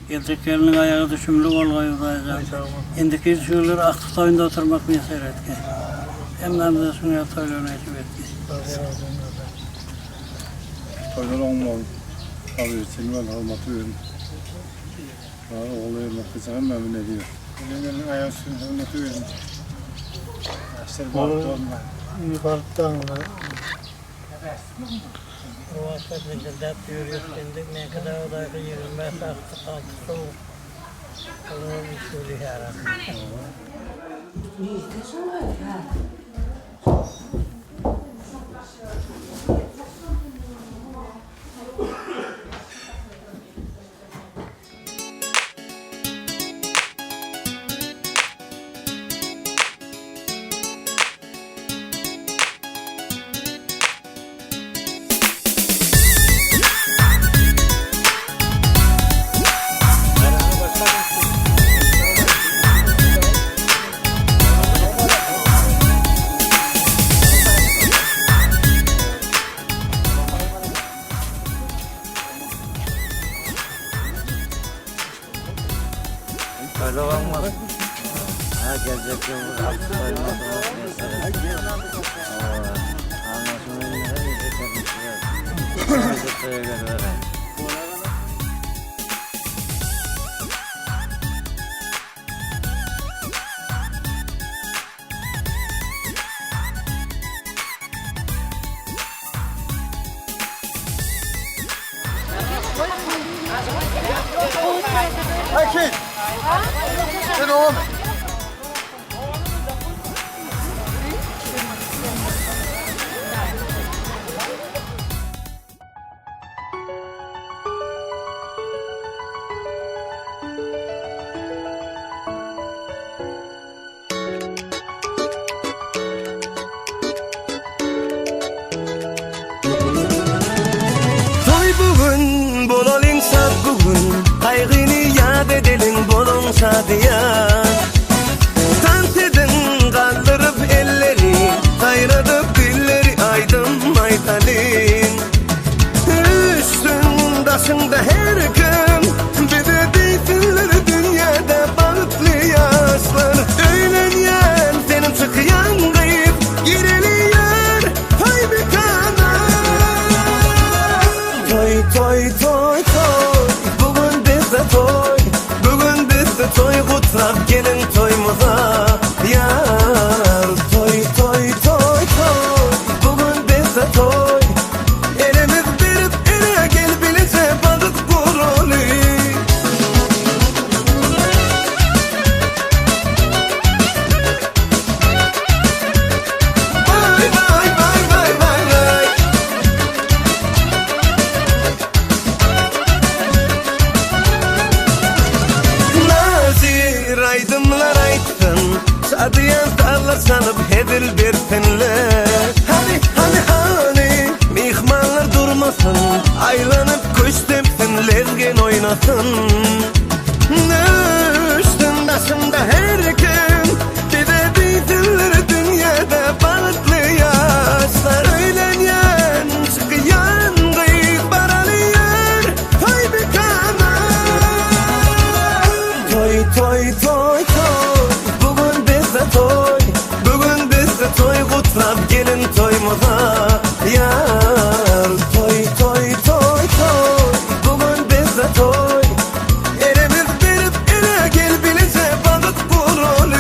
Geleceklerinin ayağı düşümlü olgayıdayacak. İndiki şuurları aktif oyunda oturmak mesele etki. Hem de bize şunu yatayla necip etki. Toylar olmalı. Tabii silmen almatı verin. Oğlu evlatı sana memnun ediyor. Benim ayağı suyun hürmeti verin. Aşırı baktı olma. Yukarıdan mı? O vakit dert yürüyüp geldik. Ne kadar odaydı 25 artık 6 soğuk. Allah'ım usulü yarabbim. Öyle olmaz. Ha gelecek yıldır aktif oynamak mesela. Anlaşmayı nereye gidecekler? Bizi köye göre. Hakim! Sen oğlum! Toy bugün, bol insan bugün. Kaygını yad edelim bolon şadiya. Tant edin kaldırıp elleri, kayradıp dilleri aydın maytalin. Üstün başında her gün, bir de deytinler dünyada balıklı yaşlar. Öğlenyen senin çıkıyan kayıp, gireliyer pay bir kana. Toy toy toy toy, bugün bizde toy. Bugün bizde toy, kutlap gelin toyumuza. Yar toy toy toy toy, bugün bizde toy. Elimiz verip ele gel bilece balık kurulu. Vay vay vay vay vay vay. Nazir aydınlar aytın, şadiyan tarla sanıp hedil bersinler. Hani mihmanlar durmasın, aylanıp kuş tepsin, lezgen oynasın. Üstün başımda her gün, bir de deytinler dünyada balıklı yaşlar. Öğlenyen çıkıyan kıyık baralıyor, toy bir kana. Toy toy toy toy, bugün bizde toy. Bugün bizde toy, kutlap gelin toyumuza. Yar toy toy toy toy, bugün bizde toy. Elimiz verip ele gel bilece balık kurulu.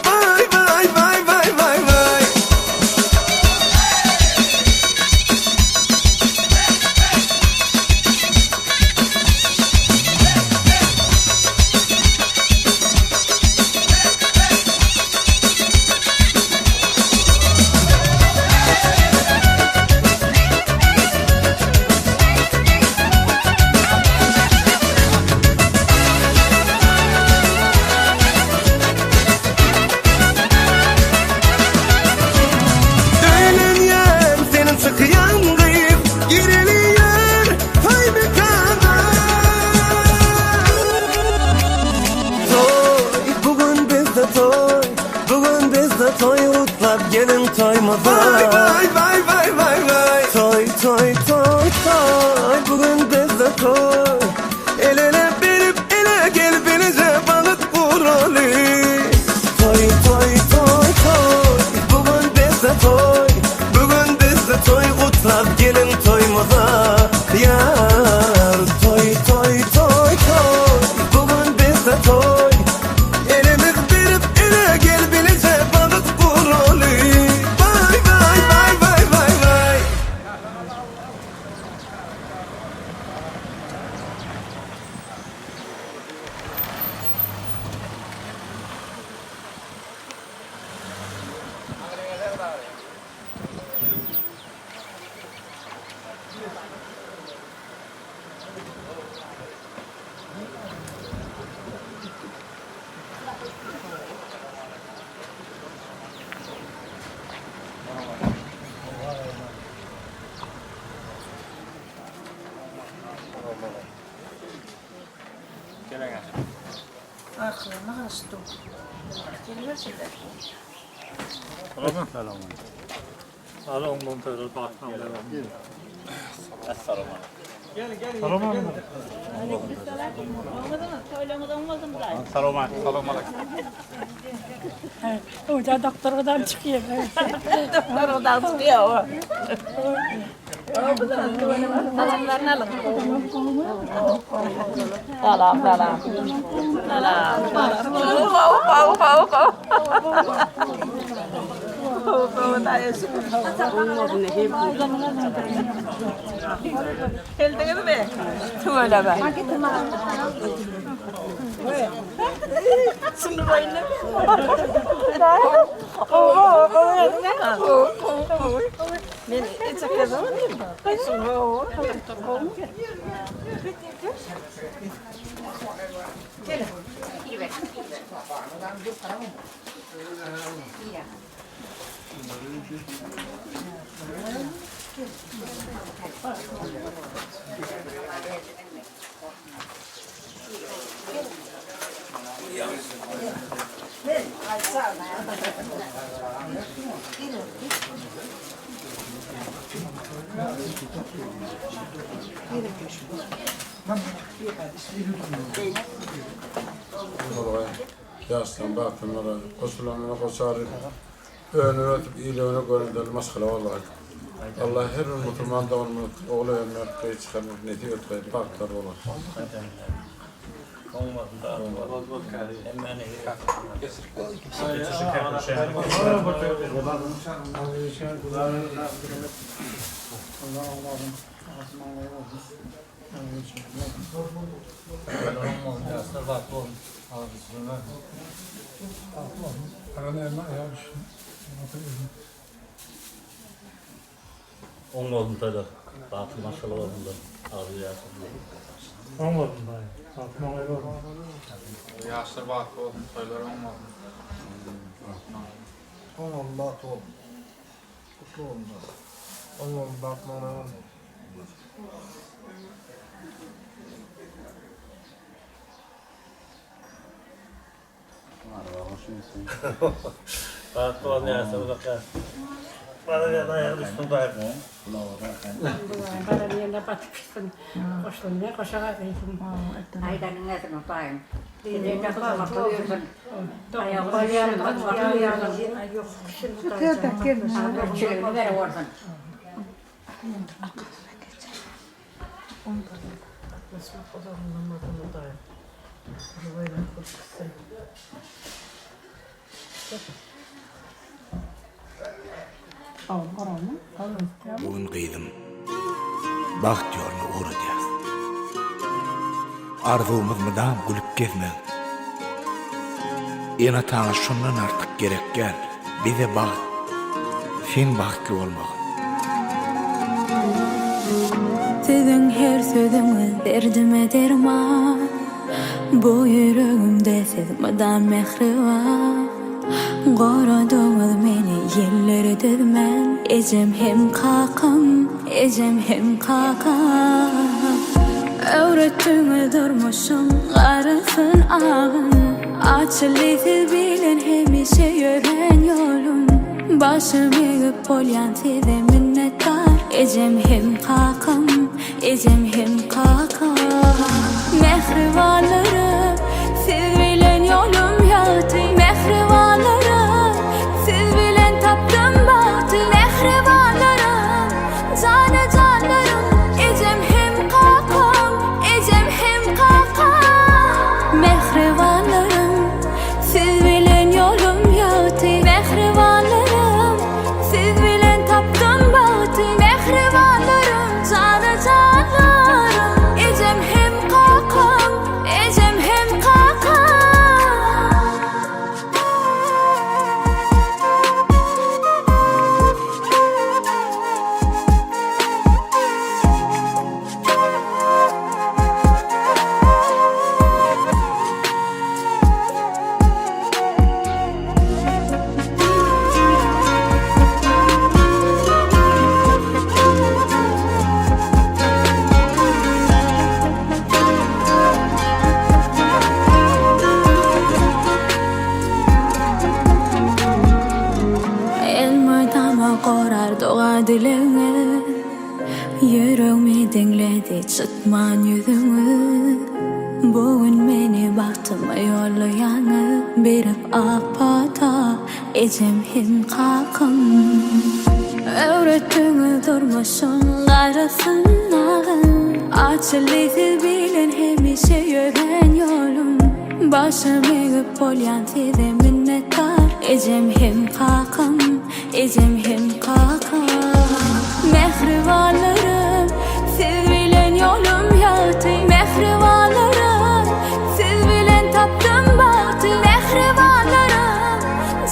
Vay vay vay vay vay vay. Akıllarına karıştım. Geliversin de. Hoca doktordan çıkıyor. Doktordan çıkıyor. Saçlarını alın. Salam, salam. Salam. Geldiniz mi? Öyle be. Şimdi bayılır. Ben içe kazanayım mı? Yaştan batınlara, koşulanlara koşarır. Önüne ötüp iyiliğine göründürür, maskala vallahi. Allah her bir Müslüman da onu oğlu önüne ötüp çıkarır, ne diyor ötüp, farklar olur. Olmadım tabii. Batı maşallah var bunda. Ağzı yaşlı. Olmadım dayı. Fatma öyle oldu. Yaşlar bakı oldu, toylar olmadı. Olmadım Batı oldu. Kutlu oldu. Olmadım Batma öyle oldu. Batı var neyse bakar. Bana bir dayak düştüm dayak. Bana bir yerine batıksın. Koştum ne koşarak gittim. Aydanın nesini tutayım. Gidince tutama koyuyorsun. Ayağı koyuyorsun, koyuyorsun. Yok, şimdi tutacağım. Çilimi veriyorsun. Nasıl o da anlamadım da. Böyle korkusun. Bugün kıydım. Baht yolunu uğrayacağız. Arzumuz mıdam gülüp gezmez. Yine tana şundan artık gerek gel. Bize baht. Sen bahtlı olmak. Sizin her sözünüz derdime derman. Bu yüreğimde siz mıdam mehri var. Qoradığınız meni yerlere dözmen. Ecem hem kakam, ecem hem kakam. Öğrettiğiniz durmuşum, qarısın ağın. Açılı siz bilen hemişe yören yolum. Başım eğip olyan size minnettar. Ecem hem kakam, ecem hem kakam. Mehrivanlarım, siz bilen yolum yaltı. Mehrivanlarım, siz bilen taptım bahtı. Mehrivanlarım, canı canlarım. Ecem hem kakam, ecem hem kakam. Mehrivanlarım, siz bilen yolum yaltı. Mehrivanlarım, siz bilen taptım bahtı. Mehrivanlarım, canı canlarım. Ecem hem kakam, ecem Yüreğimi dinledi çıkman yüzümü. Bugün beni baktıma yollayanı berip apata ecem hem kalkım. Öğrettiğini durmuşsun karısından. Açılıydı bilen hemişe yören yolum. Başım eğip olyan size minnettar. Ecem hem kalkım, ecem hem kalkım. Mehribanlarım, siz bilen yolum yaltı. Mehribanlarım, siz bilen taptım bahtı. Mehribanlarım,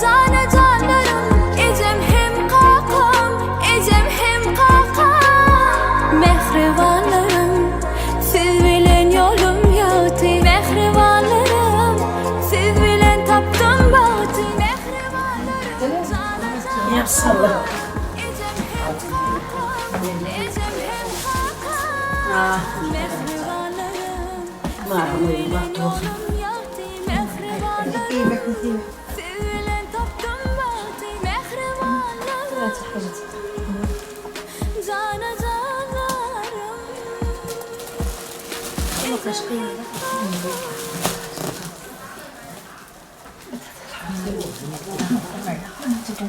canı canlarım. Ecem hem kalkım, ecem hem kalkım. Mehribanlarım, siz bilen yolum yaltı. Mehribanlarım, siz bilen taptım bahtı. Mehribanlarım, canı canlarım. Marmıyım bak olsun. İyi bakın iyi.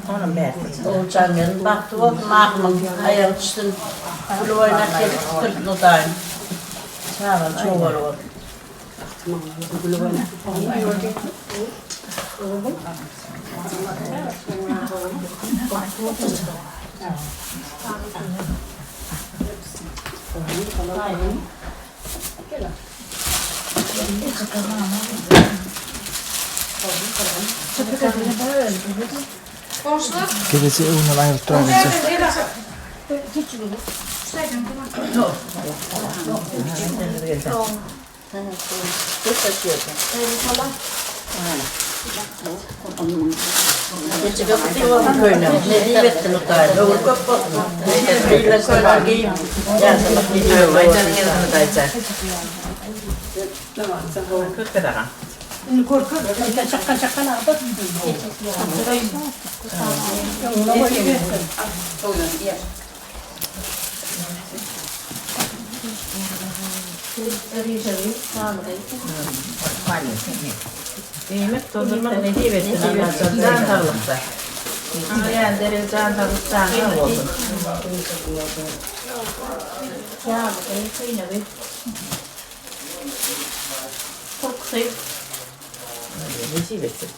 Onun ben. Olacağım yanım baktı o mahmum ayağı üstün. Kulu oynak gelip kırk notayım. Çağırın çoğu var o. Kulu oynak. Gecesi evine ayırıp durabilecek. Geçe kapıtı var köyüne. Ne diyecektin o tarih? Doğru kapı. Neyle söyler giyip. Yazmak gidiyor. Aycanın yanına dayacak. Kırk kadar. Yemek doldurmak ne diyeceksin? Can tavukta. Yani deriz can tavuk can tavuk olsun. Ya bu kıyına bir. Çok kıyıp. Ne diyeceksin?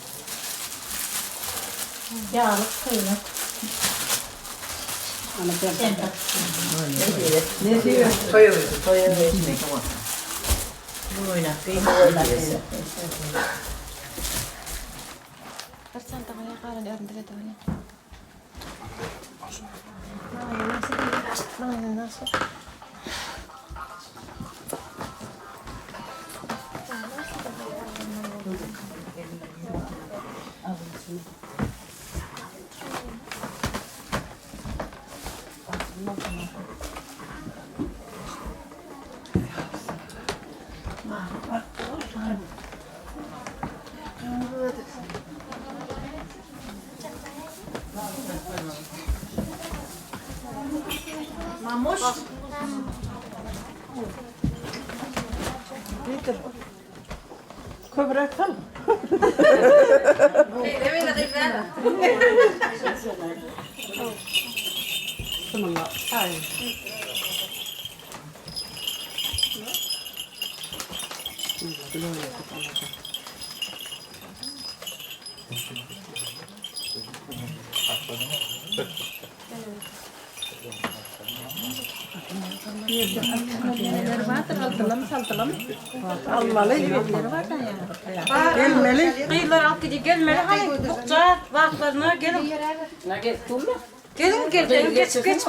Yağlı kıyına. Ne diyor? Koyuyoruz. Koyuyoruz. Bu oynak kıyma oynak. Persen tengah kanan di orang terdekat ni. Mana nasi? Mamuş. Getir. Bırakalım. Tamam. Hayır. Gelmeli. Kıyılar alt gidiyor gelmeli. Hani bukça vaklarına gelin. Gelin gelin geç geç.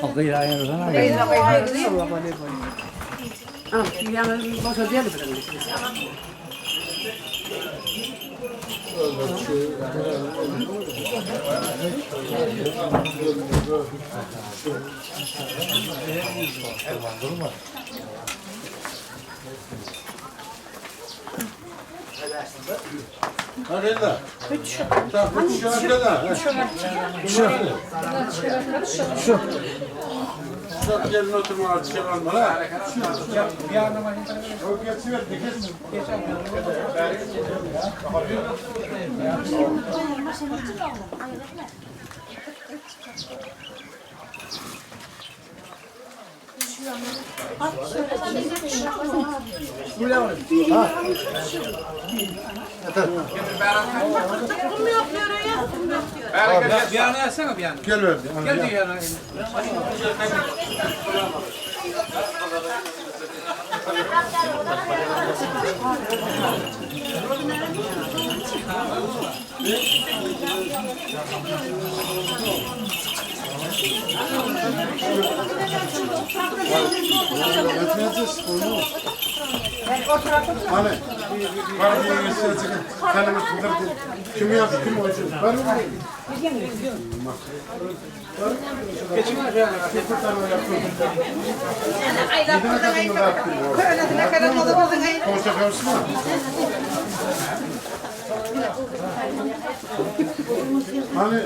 O kıyı ayırırsan Hadi la. Tamam, şu. Şöyle gelin oturma artık şey var mı lan? O geçiyor, geçsin. Bir yana yazsana bir yana. Gel verdi. Gel bir yana. Hani, var bir üstüne kalemi tutturdu. Kim yaptı, kim oydu? Var mı? Geçin mi? Konuşuyorsun mu? Hani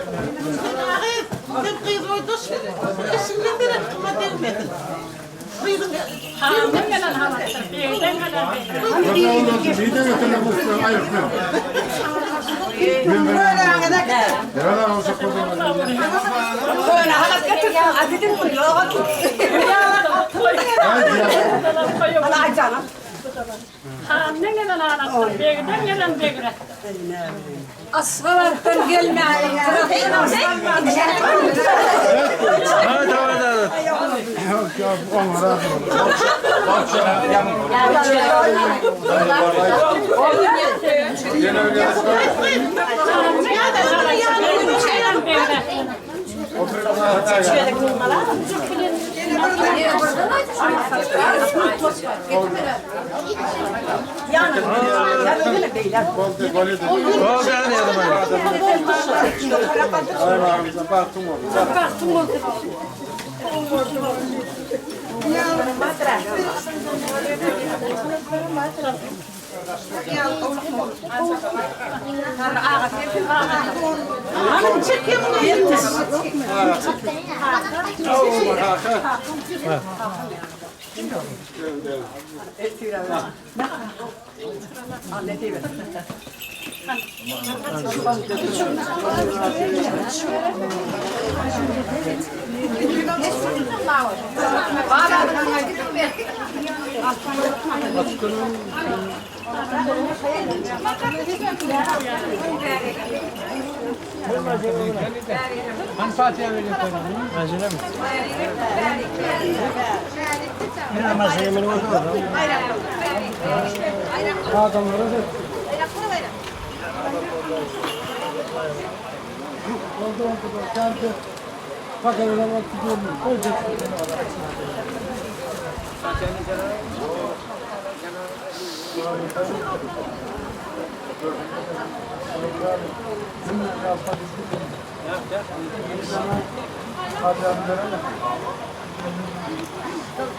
Asfalttan gelme.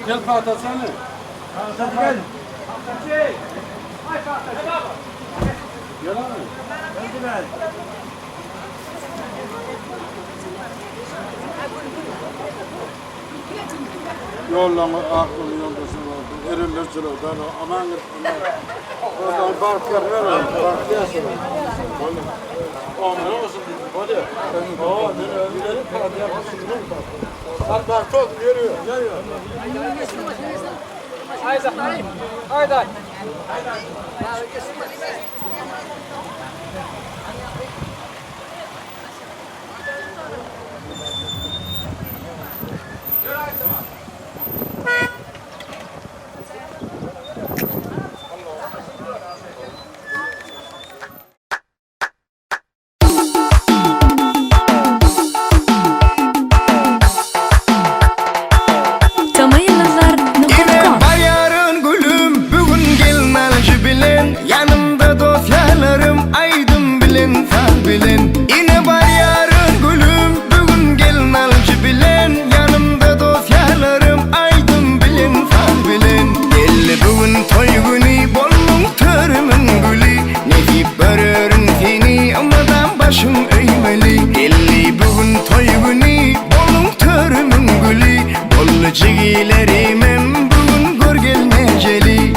gel Fatih sen ne? Gel. Gel abi. Yollama aklını yoldasın oldu. Erilir çırıldan aman oradan parklar ver abi. Park yasın. Amına olsun dedim. Hadi. Oo, öbürleri park yapmasın değil mi? Bak bak çok yürüyor. Geliyor. Haydi. Haydi. Yanımda dosyalarım jigilerimem bugün gör gelmeceli.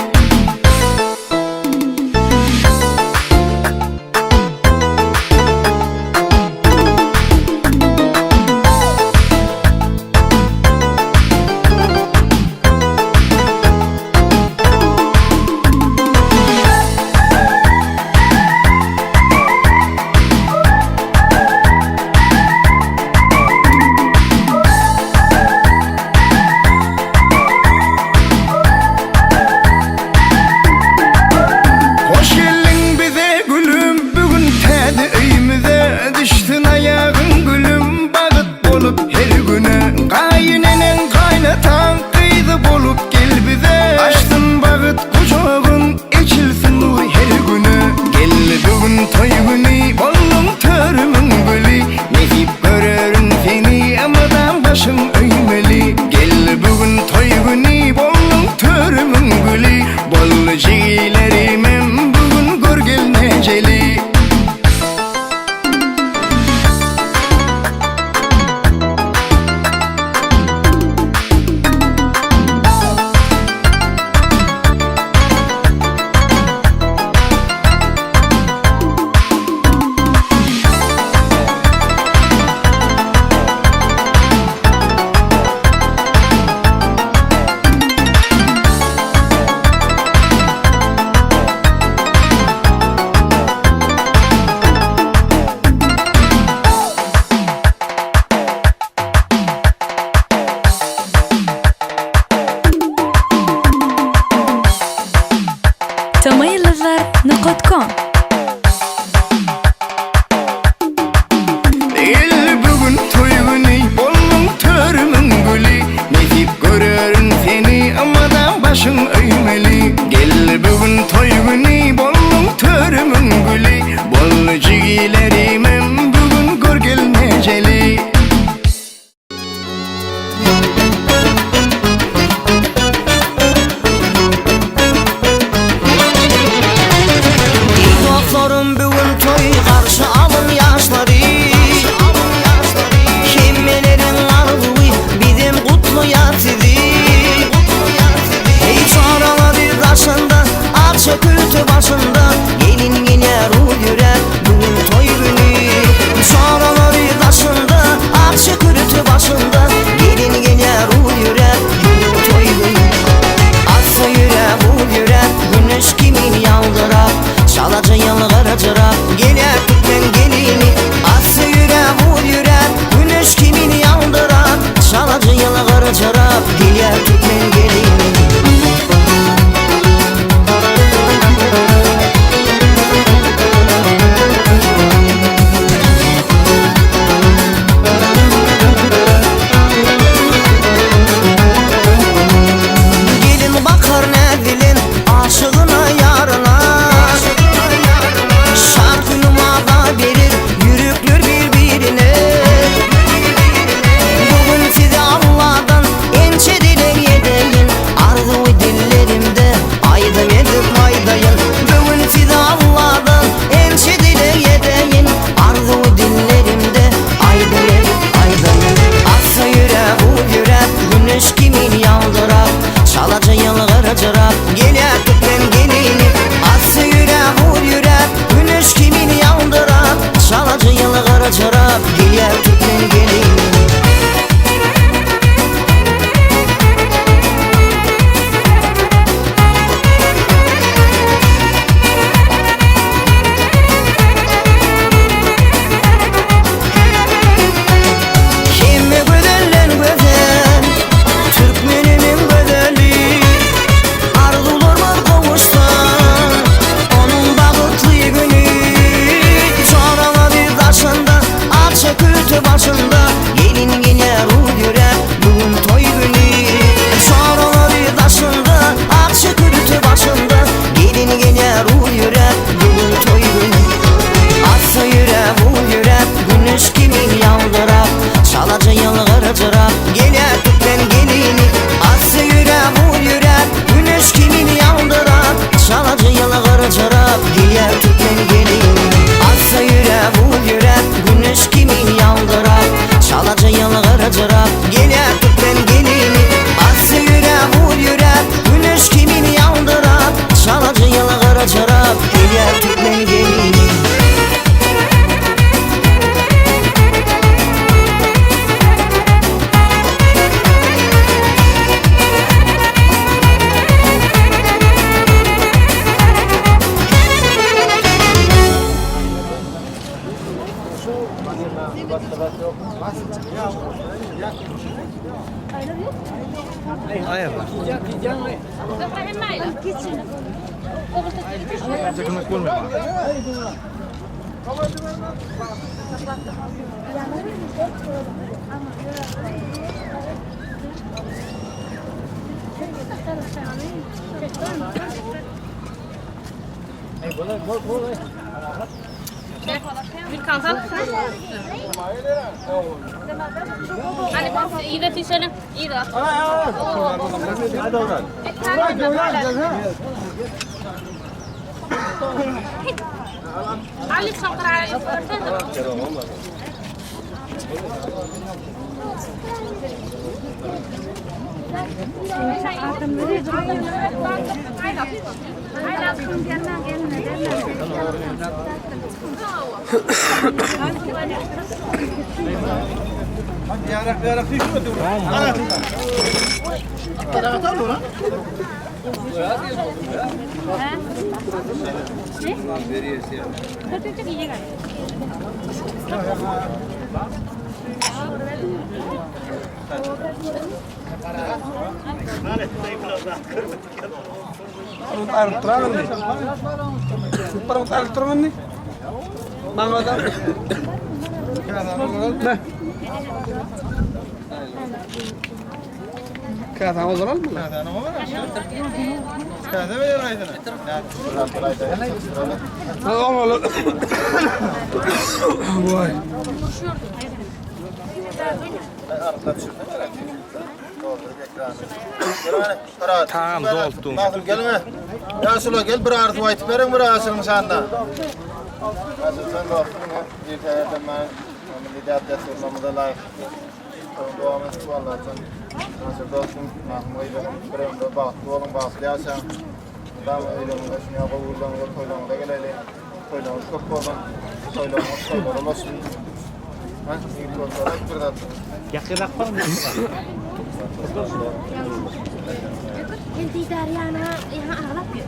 Düştün ayağın gülüm bağıt bolup her güne. Kaynenen kaynatan kıydı bolup gel bize. Açtın bağıt kucağın içilsin nur her güne. Gel bugün toy günü bollum törümün gülü. Nezip görürün seni amadan başım öymeli. Gel bugün toy günü bollum törümün gülü. Bollu jigilerimem bugün gör gelmeceli. Tamayılızlar.com El bugün toy günü bollum törümün gülü. Nezip görürün seni amadan başın öymeli. Gel bugün toy günü bollum törümün gülü. Bollu jigilerimem bugün gör gelmeceli. Doktorum bugün toy karşı alın yaşları. Kimelerin arzuyu bizim kutlu yatidi. Ey çağrıları karşında akça kültü başında. Gelin giner uyurer bugün toy günü. Çağrıları karşında akça kültü başında. Gelin giner uyurer bugün toy günü. Aslı yüre bu yüre güneş kimin yaldırar. Çalacı yalgara çırak gene tutmen gelini. Aslı yüre vur yüre güneş kimini yandırar. Çalacı yalgara çırak gene tutmen gelini. Gelin bakar ne dilin aşığına yarına. Verir yürüklür birbirine. Bugün size Allah'tan ençe dileğe deyin. Bir kansan. Hani iyi de tişelim. İyi de. Hadi oradan. Ali sakra. Tamam, doldu. Nazım gelme. Yaşlı gel bir arzu aytıp verin bir asılın senden. Nazım sen dostum ya. Bir tane ben lidat yasırmamıza layık. Doğum ettik vallahi sen. Nazım dostum Nazım öyle bir ömrü baktı oğlum baktı ya sen. Ben öyle bir şunu yapıp uğurlamada toylamada gelelim. Toylamız çok oldum. Toylamız olsun. Ben iyi bir olarak bir de Yakırak var mı? Inti Daryana yang Arab ya.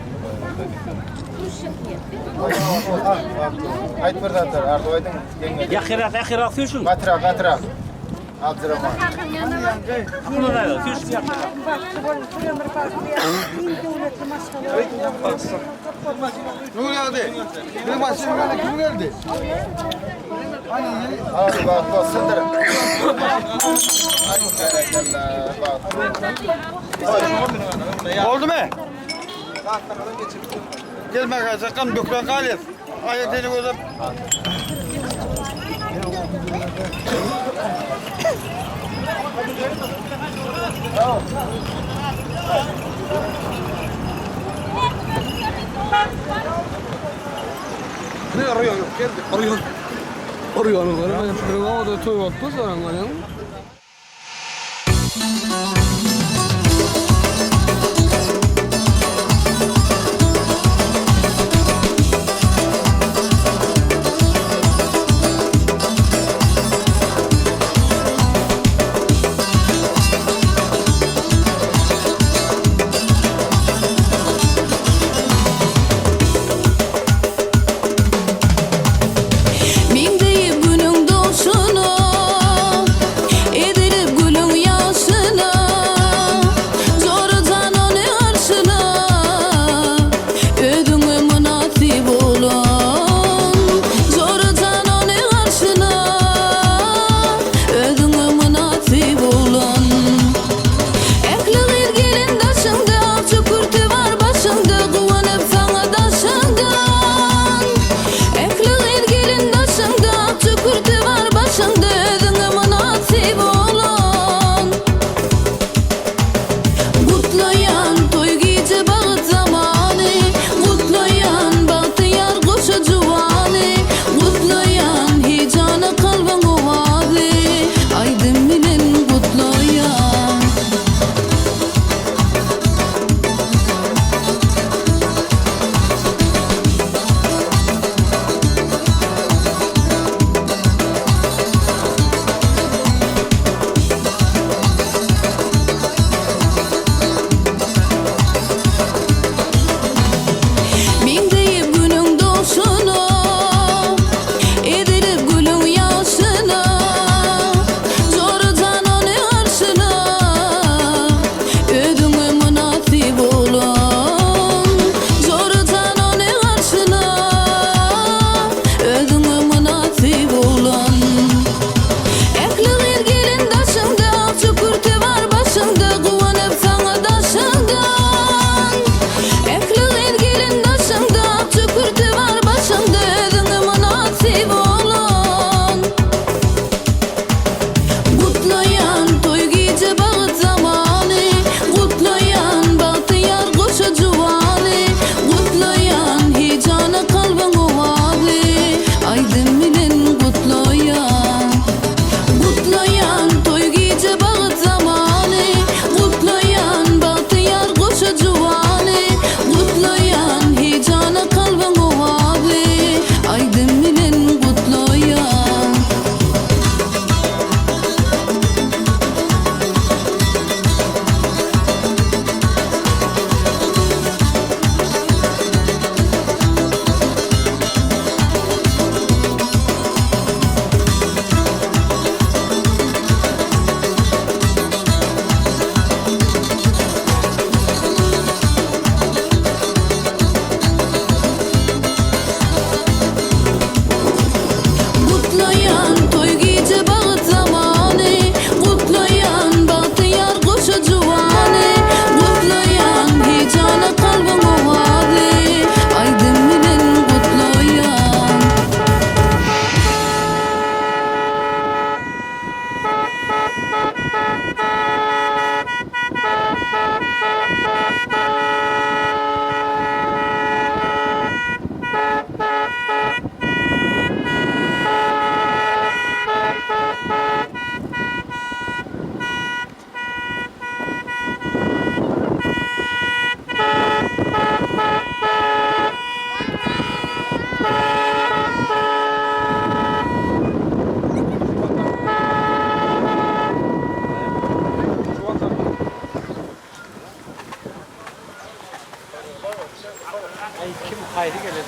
Ayt bir zaten Arda Aydın yenge. Yakırak fürsün. Katra. Abdurrahman. Aklına da yok. Fürsün yakırak. Ne geldi? Benim aşağıya kim geldi? Hadi bak sındır. Oldu mu? Gelme sakın dükkan kalır. Ayetini koyup. Ne arıyor yok geldi. Arıyor onu. Ben orada toy yaptı sonra yani. Min deyip günün doğuşunu, edilip gülün yaşını. Haydi gelir.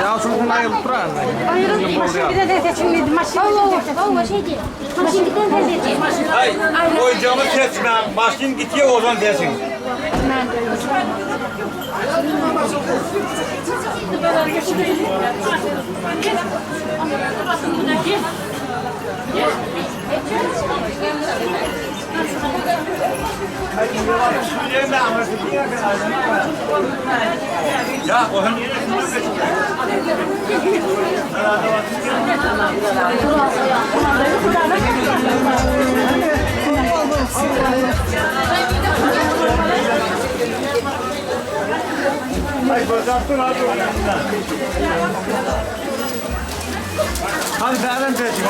Ya şunu ayılıp duran. Hayır, oyuncağımı kesme. Başlayın gidiyor o zaman desin. Ya o hem hadi beraber seçin.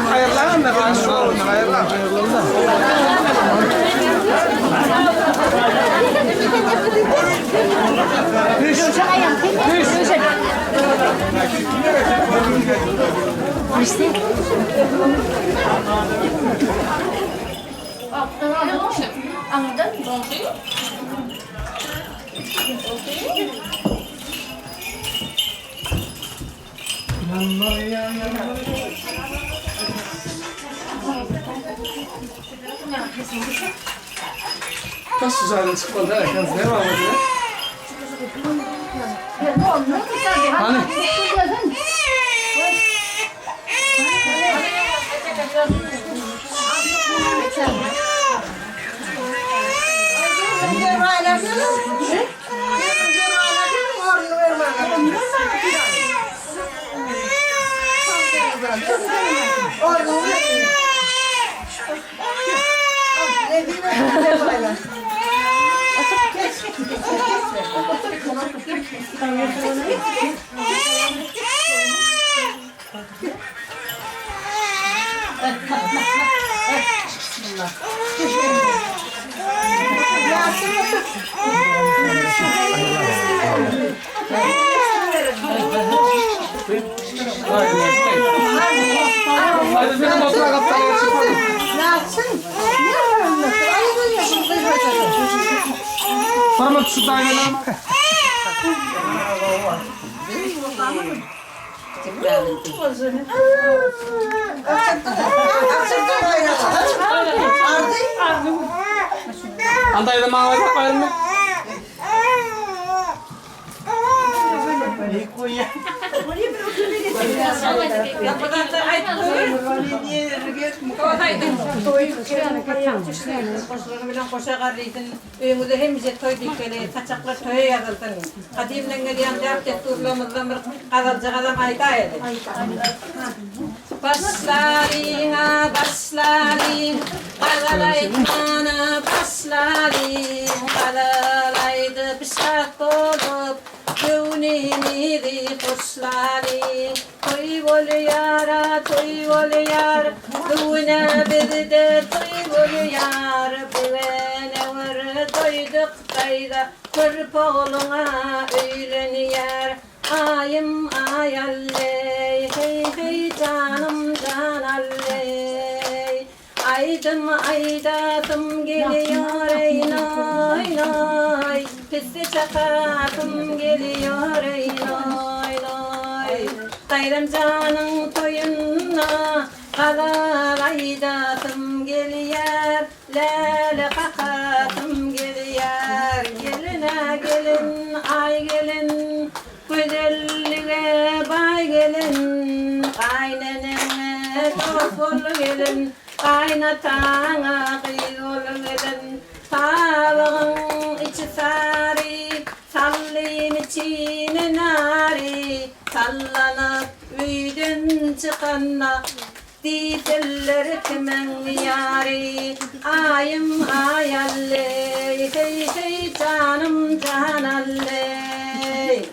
Hayırlan da ben şu an hayırlan. Anladın mı? Nasıl zaten çıkmadı herkes ne var burada? Hani? Hadi benim otura kaptanı çıkmadı. Ne yapsın? Parmak tuşu dayanına. Andayda mağaza koyalım mı? Başlarina başlarin qadalaytmana başlarin qadalaydı bişat olup Gönlümü kuşları toy bol yara toy bol yar Dune bir de toy bol yar Bivene var doyduk kayda Kırpağlına öğlen yer Ayım ayalley hey hey canım canalley Aydım aydatım geliyor ey nay nay Pisi çakatım geliyor ey nay nay Dayrım canın toyuna Karalaydatım geliyer, lele kakatım geliyer. Geline gelin, ay gelin, güzelliğe bay gelin. Kaynenene dost ol gelin, kaynatana kız ol gelin. Tavağın içi sarı, sallin içine nari. Sallanıp üyden çıkanla diller kimen yari. Ayım ayalle, hey hey canım canalle.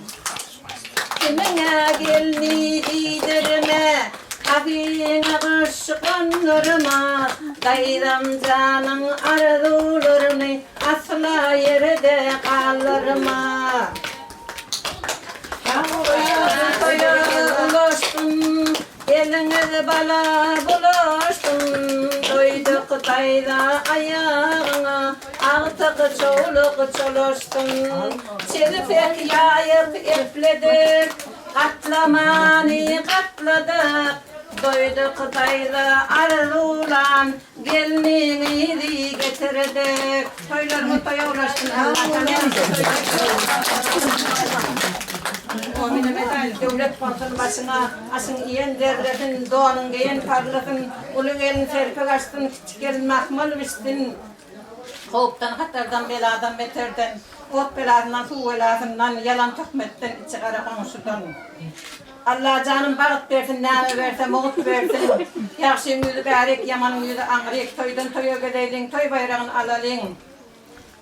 Kimine gelni didirme, abine kışkınırma. Dayram canın arzularını asla yerde kalırma. Toya ulaştım, eliniz bala bulaştım. Doyduk dayda ayağına, artık çoluk çoluştum. Çelifek yayıp ipledik, katlamanı katladık. Doyduk dayda arzulan, gelini getirdik. Toylarımı toya ulaştım. Allah'tan devlet kontrolü başına asın iyen devletin doğanın geyen parlatın ulu gelin serpek açtın küçük gelin mahmul bistin kovuktan hatardan beladan beterden ot belasından su belasından yalan tökmetten içi kara konuşudan Allah canım bağıt versin, nâme versin, muğut versin. Yakşın yüzü bərek, yamanın yüzü angrek. Toydan toya gideydin, toy bayrağını alalım.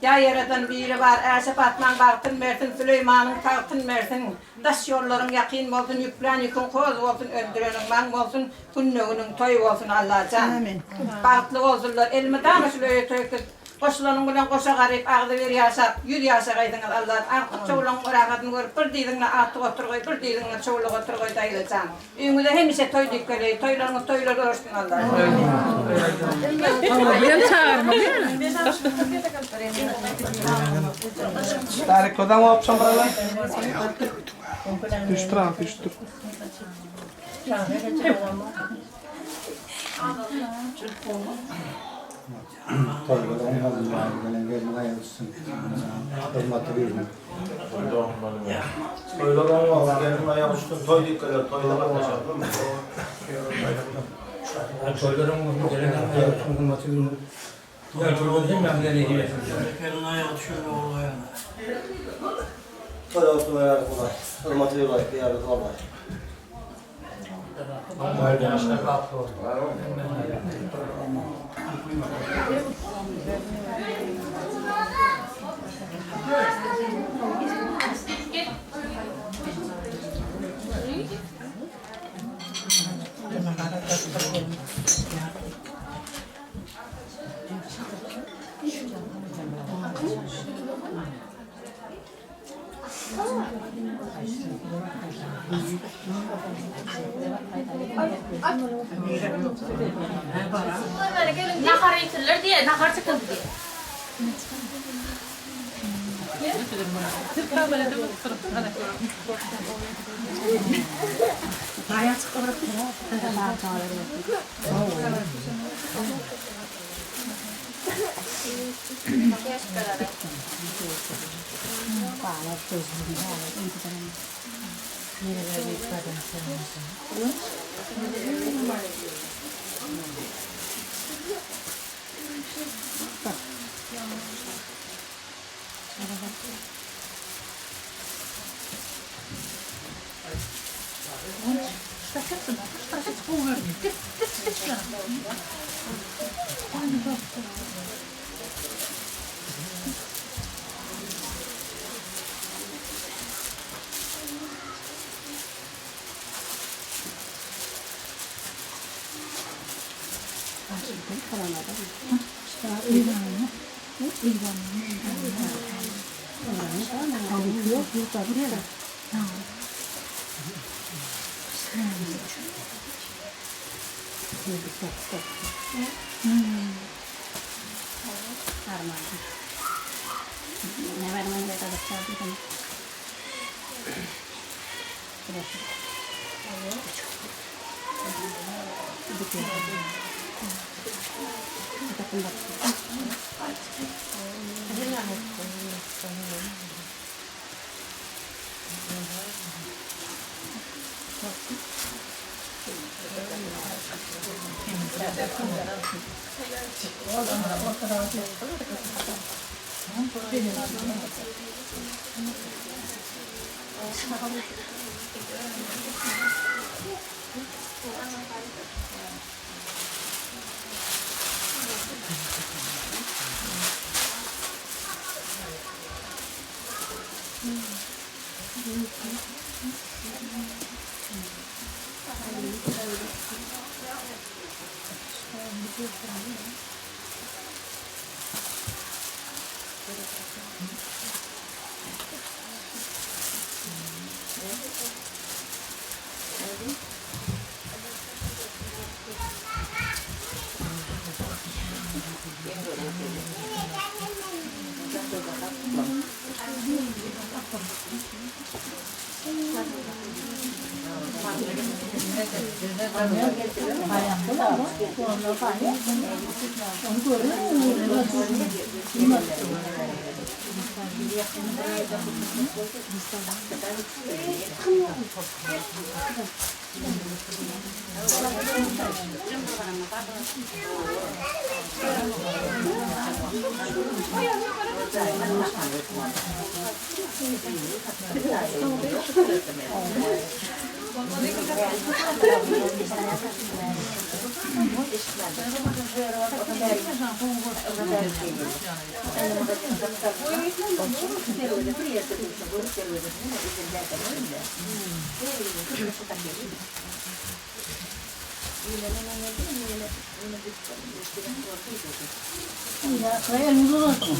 Ya yaradan biri var, Erşep Atman bağıtın versin, Süleyman'ın tağıtın versin. Daş yolların yakin olsun, yüklen yükün koz olsun, öldürenin man olsun, künnöğünün toy olsun Allah can. Bağıtlı olsunlar, elimi damışlıyor toykuz. Koşulanın bilen koşa garip, ağzı bir yaşap, 100 yaşa gaydınız Allah'ın. Artık çoğulan bırakadın görüp, bir deydinle atı otur koy, bir deydinle çoğuluk otur koy dayılı can. Üyünüzde hemişe toy dikköleyi, toylarınız toylar olsun Allah'ın. Benim çağırma. Tarık kodan mı yapacağım buralar? Düştür ha, düştür. Toylar olmaz. Gelin ayağı üstün toy dikkaler. Toylar olacak. Toyların gelen ayağı üstün kılması ürünü. Ya çocuğun hem ben de ne gibi. Gelin ayağı şöyle oluyor. Toy olsun ayağı kolay. Hırmatı bir var. Bir yerde kolay. Böyle yaşlar kalktı. Nahar eğitirler diye, nahar çıkıldı diye.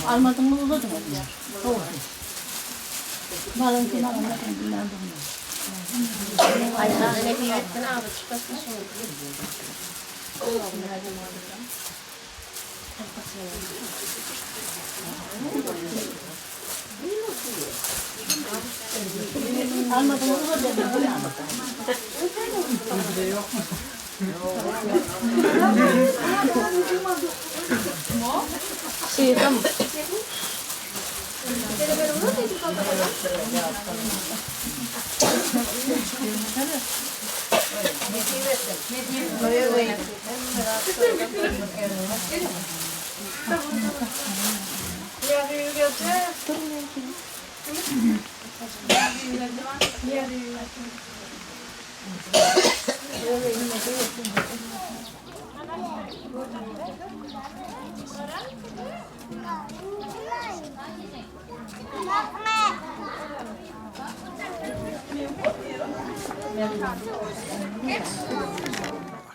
Almadın mı uzadın mı? Malın ki malın aynen ne diyetten abi çıkasın almadın mı uzadın mı? Şey tamam.